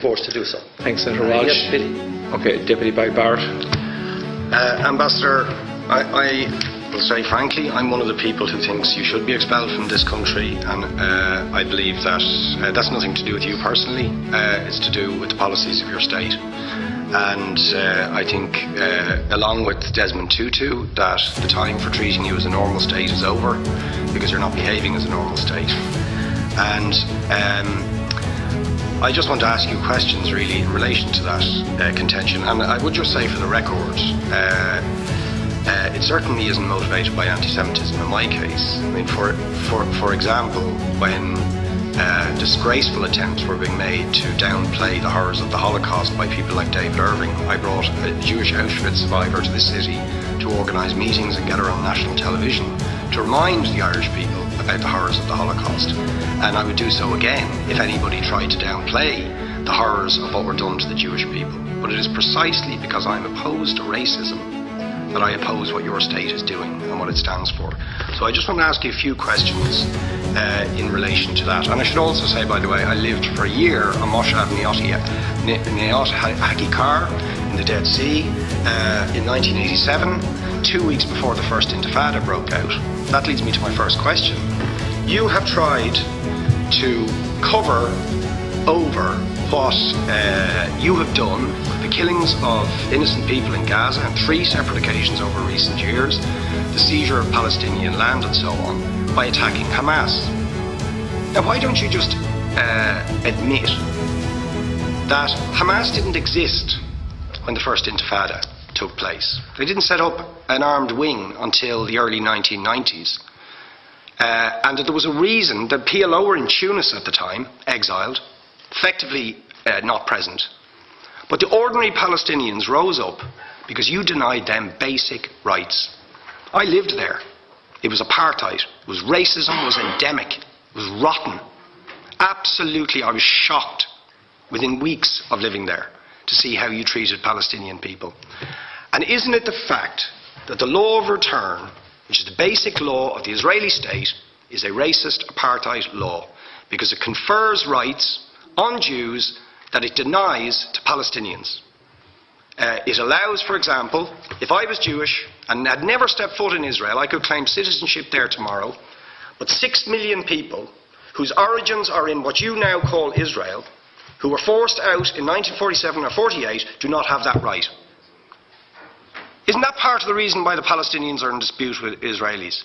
forced to do so. Thanks, Senator Walsh. Yes, Billy. Okay, Deputy Barrett. Ambassador, I will say frankly, I'm one of the people who thinks you should be expelled from this country, and I believe that that's nothing to do with you personally. It's to do with the policies of your state. And I think, along with Desmond Tutu, that the time for treating you as a normal state is over, because you're not behaving as a normal state. And I just want to ask you questions really in relation to that contention. And I would just say for the record, it certainly isn't motivated by anti-Semitism in my case. I mean, for example, when disgraceful attempts were being made to downplay the horrors of the Holocaust by people like David Irving, I brought a Jewish Auschwitz survivor to this city to organise meetings and get her on national television to remind the Irish people about the horrors of the Holocaust. And I would do so again if anybody tried to downplay the horrors of what were done to the Jewish people. But it is precisely because I'm opposed to racism that I oppose what your state is doing and what it stands for. So I just want to ask you a few questions in relation to that. And I should also say, by the way, I lived for a year on Moshav Neot Hakikar in the Dead Sea in 1987, 2 weeks before the first Intifada broke out. That leads me to my first question. You have tried to cover over what you have done, the killings of innocent people in Gaza on 3 separate occasions over recent years, the seizure of Palestinian land and so on, by attacking Hamas. Now, why don't you just admit that Hamas didn't exist when the first Intifada took place? They didn't set up an armed wing until the early 1990s. And that there was a reason that PLO were in Tunis at the time, exiled, effectively not present. But the ordinary Palestinians rose up because you denied them basic rights. I lived there. It was apartheid. It was racism. It was endemic. It was rotten. Absolutely, I was shocked within weeks of living there to see how you treated Palestinian people. And isn't it the fact that the law of return, which is the basic law of the Israeli state, is a racist apartheid law because it confers rights on Jews that it denies to Palestinians. It allows, for example, if I was Jewish and had never stepped foot in Israel, I could claim citizenship there tomorrow, but 6 million people whose origins are in what you now call Israel, who were forced out in 1947 or 48, do not have that right. Isn't that part of the reason why the Palestinians are in dispute with Israelis?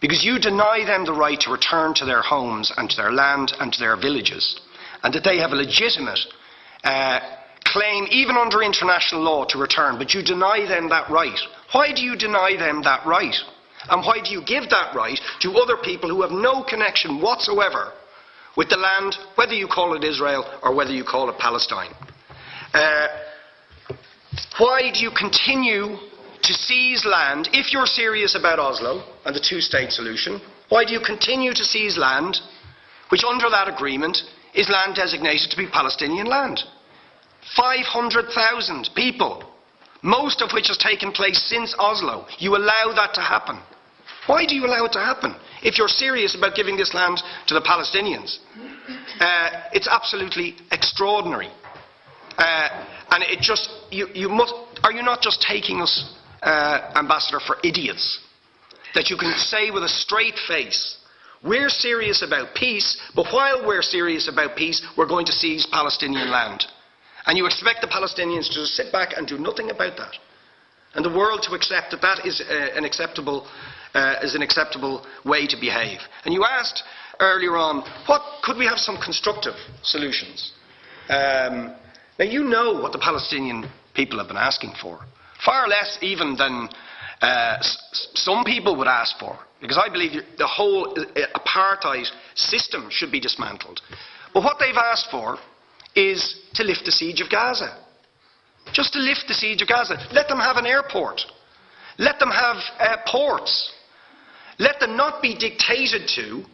Because you deny them the right to return to their homes and to their land and to their villages, and that they have a legitimate claim, even under international law, to return, but you deny them that right. Why do you deny them that right? And why do you give that right to other people who have no connection whatsoever with the land, whether you call it Israel or whether you call it Palestine? Why do you continue to seize land, if you're serious about Oslo and the two-state solution? Why do you continue to seize land, which under that agreement is land designated to be Palestinian land? 500,000 people, most of which has taken place since Oslo. You allow that to happen. Why do you allow it to happen if you're serious about giving this land to the Palestinians? It's absolutely extraordinary. And it just, are you not just taking us, Ambassador, for idiots? That you can say with a straight face, we're serious about peace, but while we're serious about peace, we're going to seize Palestinian land. And you expect the Palestinians to just sit back and do nothing about that. And the world to accept that that is an acceptable way to behave. And you asked earlier on, could we have some constructive solutions? Now you know what the Palestinian people have been asking for. Far less even than some people would ask for. Because I believe the whole apartheid system should be dismantled. But what they've asked for is to lift the siege of Gaza. Just to lift the siege of Gaza. Let them have an airport. Let them have ports. Let them not be dictated to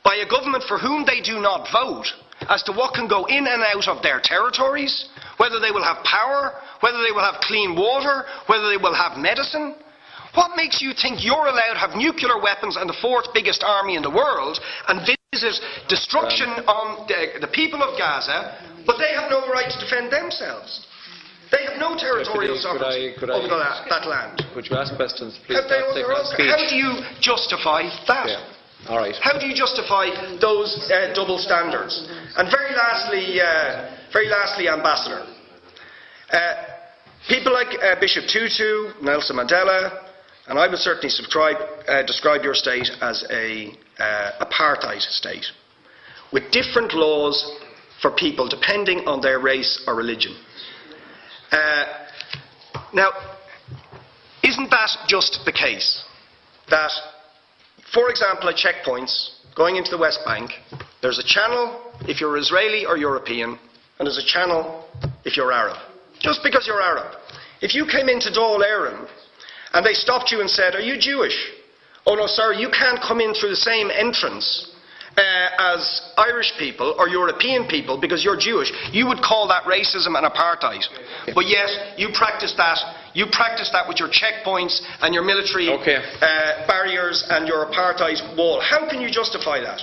by a government for whom they do not vote as to what can go in and out of their territories, whether they will have power, whether they will have clean water, whether they will have medicine. What makes you think you're allowed to have nuclear weapons and the 4th biggest army in the world and visit destruction on the people of Gaza But they have no right to defend themselves. They have no territorial sovereignty over that land. Could you ask questions, please? How do you justify that? Yeah. All right. How do you justify those double standards? And very lastly, Ambassador, people like Bishop Tutu, Nelson Mandela, and I would certainly describe your state as a apartheid state, with different laws for people depending on their race or religion. Now, isn't that just the case that, for example, at checkpoints going into the West Bank, there's a channel if you're Israeli or European, and there's a channel if you're Arab? Just because you're Arab. If you came into Dáil Éireann and they stopped you and said, "Are you Jewish?" "Oh no, sorry, you can't come in through the same entrance as Irish people or European people because you're Jewish," you would call that racism and apartheid. But yet, you practice that with your checkpoints and your military barriers and your apartheid wall. How can you justify that?